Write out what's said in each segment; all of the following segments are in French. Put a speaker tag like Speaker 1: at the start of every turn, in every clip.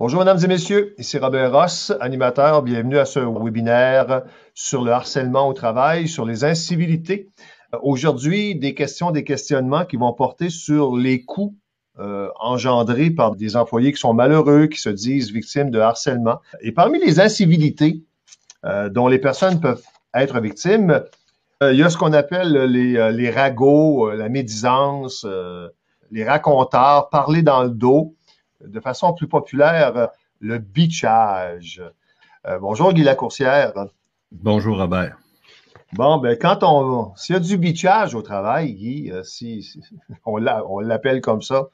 Speaker 1: Bonjour, mesdames et messieurs. Ici Robert Ross, animateur. Bienvenue à ce webinaire sur le harcèlement au travail, sur les incivilités. Aujourd'hui, des questionnements qui vont porter sur les coûts engendrés par des employés qui sont malheureux, qui se disent victimes de harcèlement. Et parmi les incivilités dont les personnes peuvent être victimes, il y a ce qu'on appelle les ragots, la médisance, les racontars, parler dans le dos. De façon plus populaire, le bitchage. Bonjour Guy Lacourcière.
Speaker 2: Bonjour Robert.
Speaker 1: Bon, ben s'il y a du bitchage au travail, Guy, on l'appelle comme ça,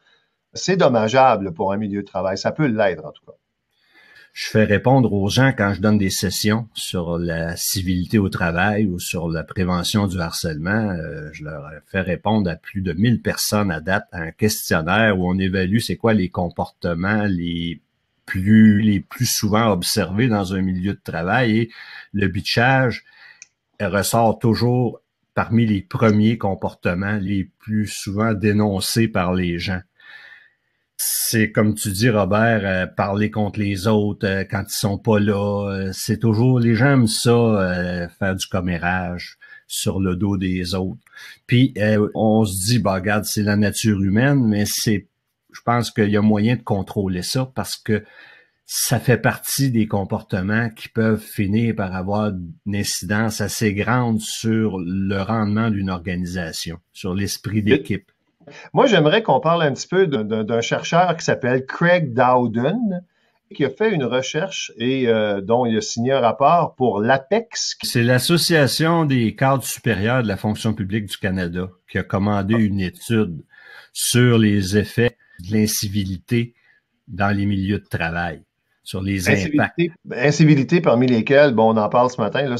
Speaker 1: c'est dommageable pour un milieu de travail. Ça peut l'être en tout cas.
Speaker 2: Je fais répondre aux gens quand je donne des sessions sur la civilité au travail ou sur la prévention du harcèlement. Je leur fais répondre à plus de 1000 personnes à date à un questionnaire où on évalue c'est quoi les comportements les plus souvent observés dans un milieu de travail. Et le bitchage ressort toujours parmi les premiers comportements les plus souvent dénoncés par les gens. C'est comme tu dis, Robert, parler contre les autres quand ils sont pas là. C'est toujours, les gens aiment ça, faire du commérage sur le dos des autres. Puis on se dit, bah regarde, c'est la nature humaine, mais je pense qu'il y a moyen de contrôler ça parce que ça fait partie des comportements qui peuvent finir par avoir une incidence assez grande sur le rendement d'une organisation, sur l'esprit d'équipe.
Speaker 1: Moi, j'aimerais qu'on parle un petit peu d'un chercheur qui s'appelle Craig Dowden, qui a fait une recherche et dont il a signé un rapport pour l'APEX.
Speaker 2: C'est l'Association des cadres supérieurs de la fonction publique du Canada qui a commandé une étude sur les effets de l'incivilité dans les milieux de travail, sur les impacts.
Speaker 1: Incivilités parmi lesquelles, bon, on en parle ce matin, là,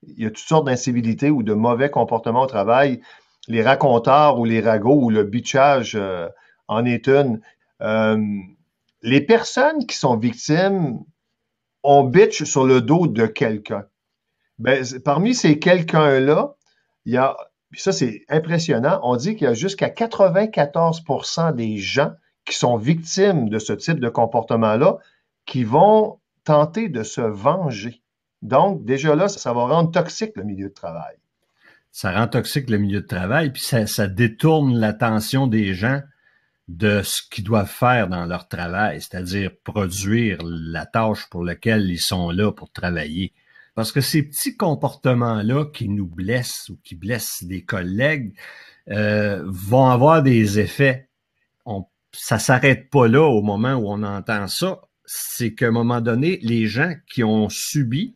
Speaker 1: il y a toutes sortes d'incivilités ou de mauvais comportements au travail. Les racontars ou les ragots ou le bitchage en est une. Les personnes qui sont victimes, on bitch sur le dos de quelqu'un. Ben, parmi ces quelqu'un-là, il y a, puis ça c'est impressionnant, on dit qu'il y a jusqu'à 94% des gens qui sont victimes de ce type de comportement-là qui vont tenter de se venger. Donc, déjà là, ça va rendre toxique le milieu de travail.
Speaker 2: Ça rend toxique le milieu de travail, puis ça détourne l'attention des gens de ce qu'ils doivent faire dans leur travail, c'est-à-dire produire la tâche pour laquelle ils sont là pour travailler. Parce que ces petits comportements-là qui nous blessent ou qui blessent des collègues vont avoir des effets. Ça s'arrête pas là au moment où on entend ça. C'est qu'à un moment donné, les gens qui ont subi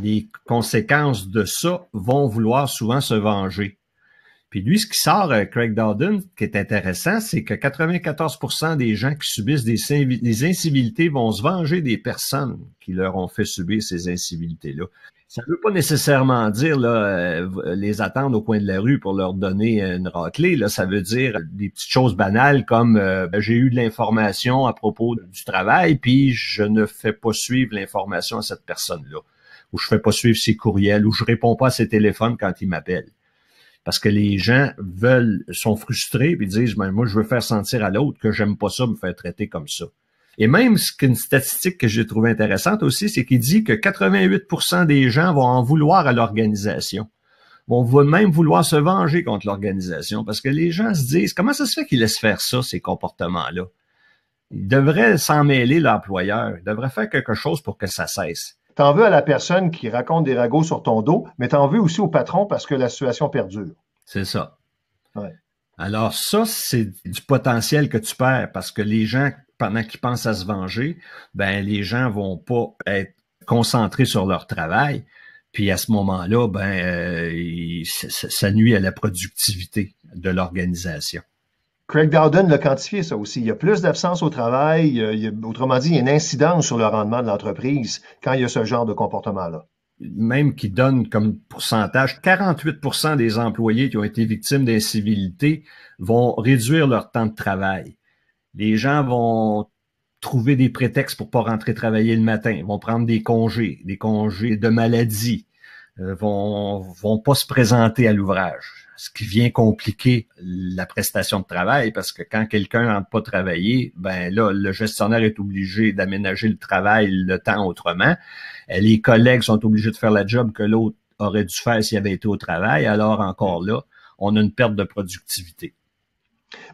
Speaker 2: les conséquences de ça vont vouloir souvent se venger. Puis lui, ce qui sort, Craig Dowden, qui est intéressant, c'est que 94% des gens qui subissent des incivilités vont se venger des personnes qui leur ont fait subir ces incivilités-là. Ça ne veut pas nécessairement dire là, les attendre au coin de la rue pour leur donner une raclée. Là, ça veut dire des petites choses banales comme j'ai eu de l'information à propos du travail, puis je ne fais pas suivre l'information à cette personne-là, ou je fais pas suivre ses courriels, ou je réponds pas à ses téléphones quand il m'appelle. Parce que les gens sont frustrés et disent, ben, moi, je veux faire sentir à l'autre que j'aime pas ça, me faire traiter comme ça. Et même une statistique que j'ai trouvée intéressante aussi, c'est qu'il dit que 88% des gens vont en vouloir à l'organisation. Vont même vouloir se venger contre l'organisation parce que les gens se disent, comment ça se fait qu'ils laissent faire ça, ces comportements-là? Ils devraient s'en mêler, l'employeur. Ils devraient faire quelque chose pour que ça cesse.
Speaker 1: T'en veux à la personne qui raconte des ragots sur ton dos, mais t'en veux aussi au patron parce que la situation perdure.
Speaker 2: C'est ça.
Speaker 1: Ouais.
Speaker 2: Alors ça, c'est du potentiel que tu perds parce que les gens, pendant qu'ils pensent à se venger, ben les gens vont pas être concentrés sur leur travail. Puis à ce moment-là, ça nuit à la productivité de l'organisation.
Speaker 1: Craig Dowden l'a quantifié, ça aussi. Il y a plus d'absence au travail. Autrement dit, il y a une incidence sur le rendement de l'entreprise quand il y a ce genre de comportement-là.
Speaker 2: Même qui donne comme pourcentage, 48% des employés qui ont été victimes d'incivilité vont réduire leur temps de travail. Les gens vont trouver des prétextes pour pas rentrer travailler le matin, vont prendre des congés de maladie, vont pas se présenter à l'ouvrage. ce qui vient compliquer la prestation de travail, parce que quand quelqu'un n'entre pas travailler, ben là, le gestionnaire est obligé d'aménager le travail, le temps autrement. Les collègues sont obligés de faire la job que l'autre aurait dû faire s'il avait été au travail. Alors, encore là, on a une perte de productivité.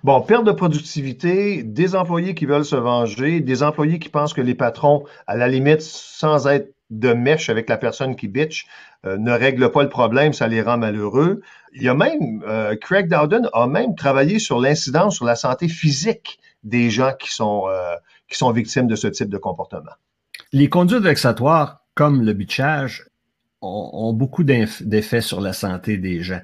Speaker 1: Bon, perte de productivité, des employés qui veulent se venger, des employés qui pensent que les patrons, à la limite, sans être de mèche avec la personne qui bitch, ne règlent pas le problème, ça les rend malheureux. Il y a même, Craig Dowden a même travaillé sur l'incidence sur la santé physique des gens qui sont victimes de ce type de comportement.
Speaker 2: Les conduites vexatoires, comme le bitchage, ont beaucoup d'effets sur la santé des gens.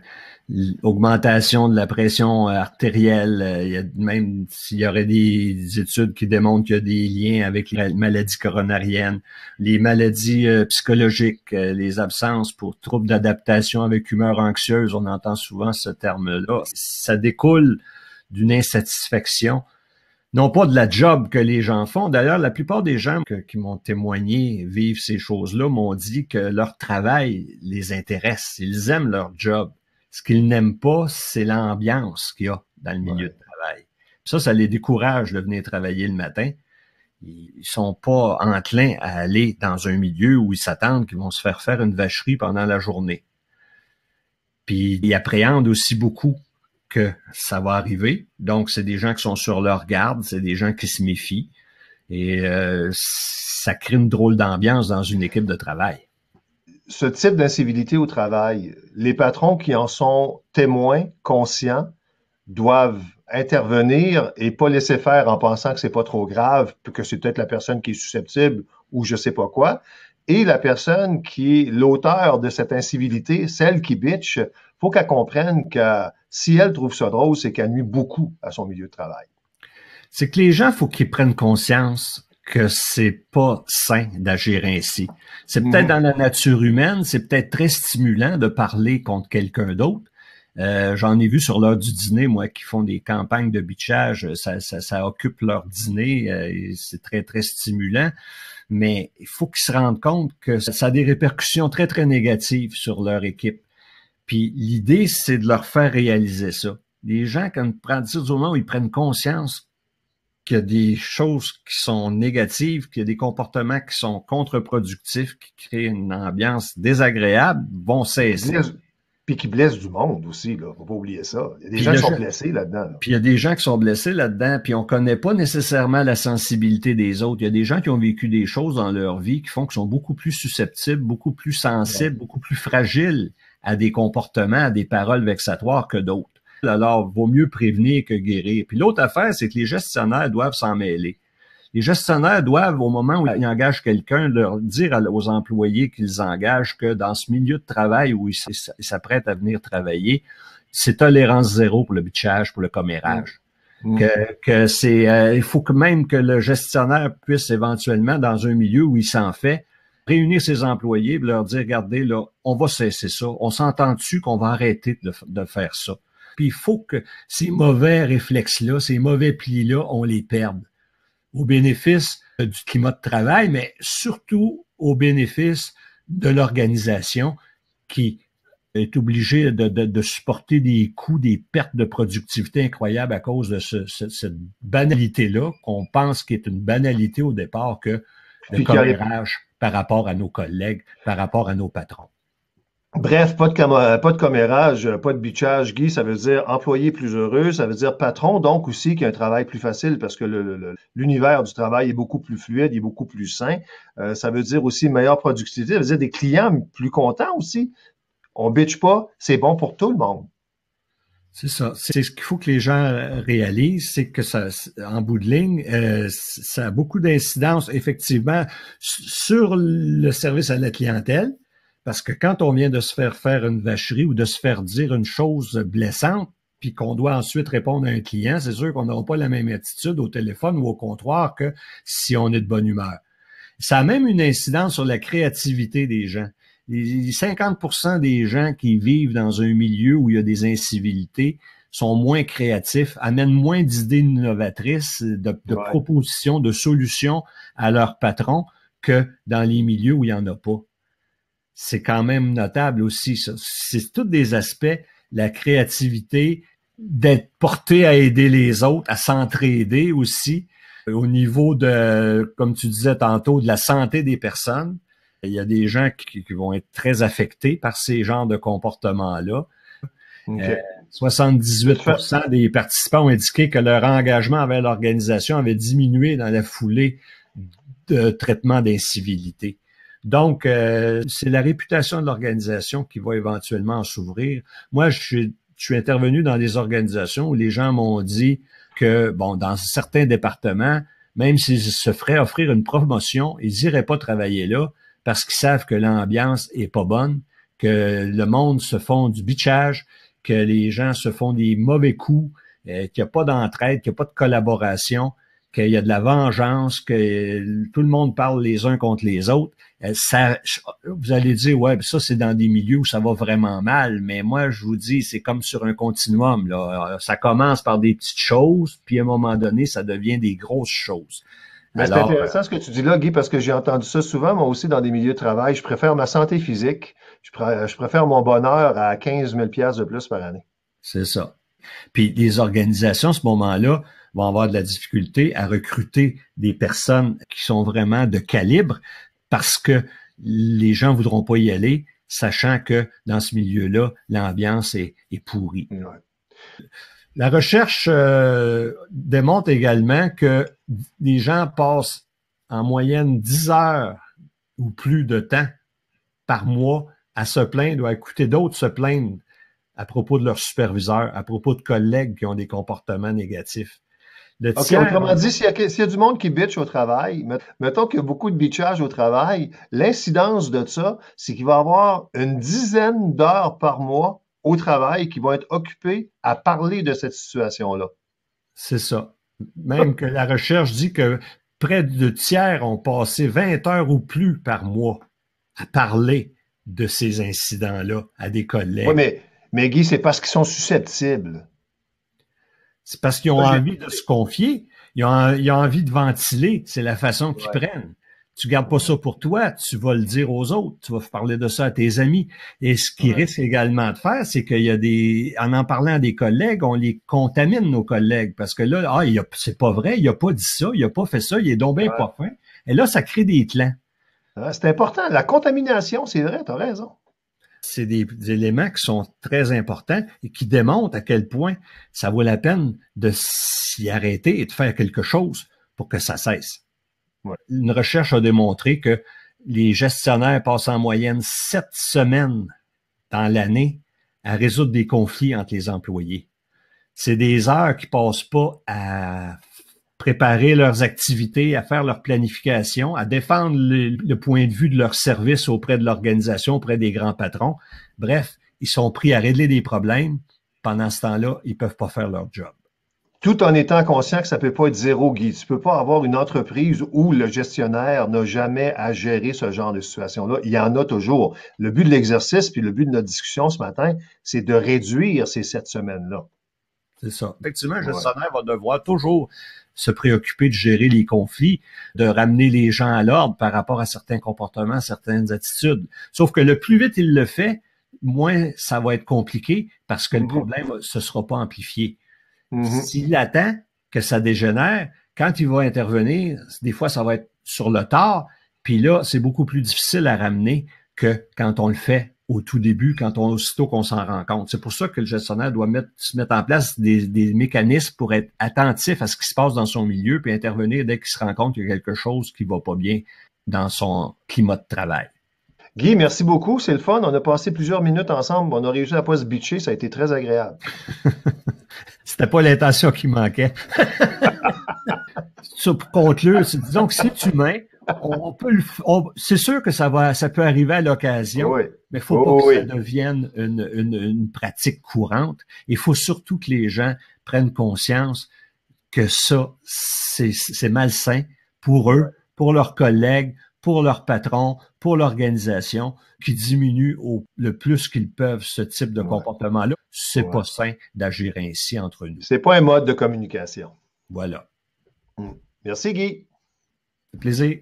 Speaker 2: Augmentation de la pression artérielle, il y a même s'il y aurait des études qui démontrent qu'il y a des liens avec les maladies coronariennes, les maladies psychologiques, les absences pour troubles d'adaptation avec humeur anxieuse, on entend souvent ce terme-là. Ça découle d'une insatisfaction, non pas de la job que les gens font. D'ailleurs, la plupart des gens qui m'ont témoigné vivent ces choses-là m'ont dit que leur travail les intéresse, ils aiment leur job. Ce qu'ils n'aiment pas, c'est l'ambiance qu'il y a dans le milieu de travail. Ça les décourage de venir travailler le matin. Ils sont pas enclins à aller dans un milieu où ils s'attendent qu'ils vont se faire une vacherie pendant la journée. Puis ils appréhendent aussi beaucoup que ça va arriver. Donc, c'est des gens qui sont sur leur garde, c'est des gens qui se méfient. Et ça crée une drôle d'ambiance dans une équipe de travail.
Speaker 1: Ce type d'incivilité au travail, les patrons qui en sont témoins, conscients, doivent intervenir et pas laisser faire en pensant que c'est pas trop grave, que c'est peut-être la personne qui est susceptible ou je sais pas quoi. Et la personne qui est l'auteur de cette incivilité, celle qui bitch, faut qu'elle comprenne que si elle trouve ça drôle, c'est qu'elle nuit beaucoup à son milieu de travail.
Speaker 2: C'est que les gens, faut qu'ils prennent conscience que c'est pas sain d'agir ainsi. C'est peut-être dans la nature humaine, c'est peut-être très stimulant de parler contre quelqu'un d'autre. J'en ai vu sur l'heure du dîner, moi, qui font des campagnes de bitchage, ça occupe leur dîner, et c'est très, très stimulant. Mais il faut qu'ils se rendent compte que ça a des répercussions très, très négatives sur leur équipe. Puis l'idée, c'est de leur faire réaliser ça. Les gens, quand à partir du moment où ils prennent conscience qu'il y a des choses qui sont négatives, qu'il y a des comportements qui sont contre-productifs, qui créent une ambiance désagréable, vont cesser.
Speaker 1: Puis qui blessent du monde aussi, là. Faut pas oublier ça. Il y a des gens qui sont blessés là-dedans. Là.
Speaker 2: Puis il y a des gens qui sont blessés là-dedans, puis on connaît pas nécessairement la sensibilité des autres. Il y a des gens qui ont vécu des choses dans leur vie qui font qu'ils sont beaucoup plus susceptibles, beaucoup plus sensibles, beaucoup plus fragiles à des comportements, à des paroles vexatoires que d'autres. Alors, vaut mieux prévenir que guérir. Puis l'autre affaire, c'est que les gestionnaires doivent s'en mêler. Les gestionnaires doivent, au moment où ils engagent quelqu'un, leur dire aux employés qu'ils engagent que dans ce milieu de travail où ils s'apprêtent à venir travailler, c'est tolérance zéro pour le bitchage, pour le commérage. Que c'est, il faut que même que le gestionnaire puisse éventuellement, dans un milieu où il s'en fait, réunir ses employés et leur dire, regardez, là, on va cesser ça. On s'entend dessus qu'on va arrêter de faire ça. Puis il faut que ces mauvais réflexes-là, ces mauvais plis-là, on les perde au bénéfice du climat de travail, mais surtout au bénéfice de l'organisation qui est obligée de supporter des coûts, des pertes de productivité incroyables à cause de cette banalité-là, qu'on pense qui est une banalité au départ que le commérage par rapport à nos collègues, par rapport à nos patrons.
Speaker 1: Bref, pas de commérage, pas de bitchage, Guy, ça veut dire employé plus heureux, ça veut dire patron, donc aussi qui a un travail plus facile parce que l'univers du travail est beaucoup plus fluide, il est beaucoup plus sain. Ça veut dire aussi meilleure productivité, ça veut dire des clients plus contents aussi. On bitch pas, c'est bon pour tout le monde.
Speaker 2: C'est ça. C'est ce qu'il faut que les gens réalisent, c'est que ça, en bout de ligne, ça a beaucoup d'incidence effectivement sur le service à la clientèle. Parce que quand on vient de se faire une vacherie ou de se faire dire une chose blessante, puis qu'on doit ensuite répondre à un client, c'est sûr qu'on n'aura pas la même attitude au téléphone ou au comptoir que si on est de bonne humeur. Ça a même une incidence sur la créativité des gens. Les 50% des gens qui vivent dans un milieu où il y a des incivilités sont moins créatifs, amènent moins d'idées innovatrices, de propositions, de solutions à leur patron que dans les milieux où il n'y en a pas. C'est quand même notable aussi, ça. C'est tous des aspects. la créativité, d'être porté à aider les autres, à s'entraider aussi. Au niveau de, comme tu disais tantôt, de la santé des personnes, il y a des gens qui vont être très affectés par ces genres de comportements-là.
Speaker 1: Okay.
Speaker 2: 78% des participants ont indiqué que leur engagement envers l'organisation avait diminué dans la foulée de traitement d'incivilité. Donc, c'est la réputation de l'organisation qui va éventuellement s'ouvrir. Moi, je suis intervenu dans des organisations où les gens m'ont dit que, bon, dans certains départements, même s'ils se feraient offrir une promotion, ils n'iraient pas travailler là parce qu'ils savent que l'ambiance est pas bonne, que le monde se font du bitchage, que les gens se font des mauvais coups, qu'il n'y a pas d'entraide, qu'il n'y a pas de collaboration, qu'il y a de la vengeance, que tout le monde parle les uns contre les autres. Ça, vous allez dire, ouais, ça c'est dans des milieux où ça va vraiment mal, mais moi je vous dis, c'est comme sur un continuum, là. Ça commence par des petites choses, puis à un moment donné, ça devient des grosses choses.
Speaker 1: Mais c'est intéressant ce que tu dis là, Guy, parce que j'ai entendu ça souvent, moi aussi, dans des milieux de travail. Je préfère ma santé physique, je préfère mon bonheur à 15 000 $ de plus par année.
Speaker 2: C'est ça. Puis les organisations, à ce moment-là, vont avoir de la difficulté à recruter des personnes qui sont vraiment de calibre parce que les gens voudront pas y aller, sachant que dans ce milieu-là, l'ambiance est pourrie. Ouais. La recherche démontre également que les gens passent en moyenne 10 heures ou plus de temps par mois à se plaindre ou à écouter d'autres se plaindre à propos de leurs superviseurs, à propos de collègues qui ont des comportements négatifs.
Speaker 1: Autrement dit, s'il y a du monde qui bitch au travail, mettons qu'il y a beaucoup de bitchage au travail, l'incidence de ça, c'est qu'il va y avoir une dizaine d'heures par mois au travail qui vont être occupés à parler de cette situation-là.
Speaker 2: C'est ça. Même que la recherche dit que près de tiers ont passé 20 heures ou plus par mois à parler de ces incidents-là à des collègues.
Speaker 1: Oui, mais Guy, c'est parce qu'ils sont susceptibles.
Speaker 2: C'est parce qu'ils ont envie de se confier. Ils ont envie de ventiler. C'est la façon qu'ils prennent. Tu gardes pas ça pour toi, tu vas le dire aux autres, tu vas parler de ça à tes amis. Et ce qui risque également de faire, c'est qu'il y a en parlant à des collègues, on les contamine, nos collègues, parce que là, c'est pas vrai, il a pas dit ça, il a pas fait ça, il est donc bien pas fin. Et là, ça crée des clans.
Speaker 1: C'est important. La contamination, c'est vrai, t'as raison.
Speaker 2: C'est des éléments qui sont très importants et qui démontrent à quel point ça vaut la peine de s'y arrêter et de faire quelque chose pour que ça cesse. Ouais. Une recherche a démontré que les gestionnaires passent en moyenne 7 semaines dans l'année à résoudre des conflits entre les employés. C'est des heures qui passent pas à préparer leurs activités, à faire leur planification, à défendre le point de vue de leur service auprès de l'organisation, auprès des grands patrons. Bref, ils sont pris à régler des problèmes. Pendant ce temps-là, ils peuvent pas faire leur job.
Speaker 1: Tout en étant conscient que ça peut pas être zéro, Guy. Tu peux pas avoir une entreprise où le gestionnaire n'a jamais à gérer ce genre de situation-là. Il y en a toujours. Le but de l'exercice, puis le but de notre discussion ce matin, c'est de réduire ces 7 semaines-là.
Speaker 2: C'est ça. Effectivement, le gestionnaire va devoir toujours se préoccuper de gérer les conflits, de ramener les gens à l'ordre par rapport à certains comportements, certaines attitudes. Sauf que le plus vite il le fait, moins ça va être compliqué parce que le problème ne se sera pas amplifié. S'il attend que ça dégénère, quand il va intervenir, des fois, ça va être sur le tard, puis là, c'est beaucoup plus difficile à ramener que quand on le fait au tout début, aussitôt qu'on s'en rend compte. C'est pour ça que le gestionnaire doit se mettre en place des mécanismes pour être attentif à ce qui se passe dans son milieu, puis intervenir dès qu'il se rend compte qu'il y a quelque chose qui va pas bien dans son climat de travail.
Speaker 1: Guy, merci beaucoup, c'est le fun. On a passé plusieurs minutes ensemble, on a réussi à pas se bitcher, ça a été très agréable.
Speaker 2: C'était pas l'intention qui manquait. Ça, pour conclure, disons que c'est humain. C'est sûr que ça peut arriver à l'occasion, mais il faut pas que ça devienne une pratique courante. Il faut surtout que les gens prennent conscience que ça, c'est malsain pour eux, pour leurs collègues, pour leurs patrons, pour l'organisation, qui diminuent le plus qu'ils peuvent ce type de comportement-là. C'est pas sain d'agir ainsi entre nous.
Speaker 1: C'est pas un mode de communication.
Speaker 2: Voilà.
Speaker 1: Merci, Guy.
Speaker 2: C'est plaisir.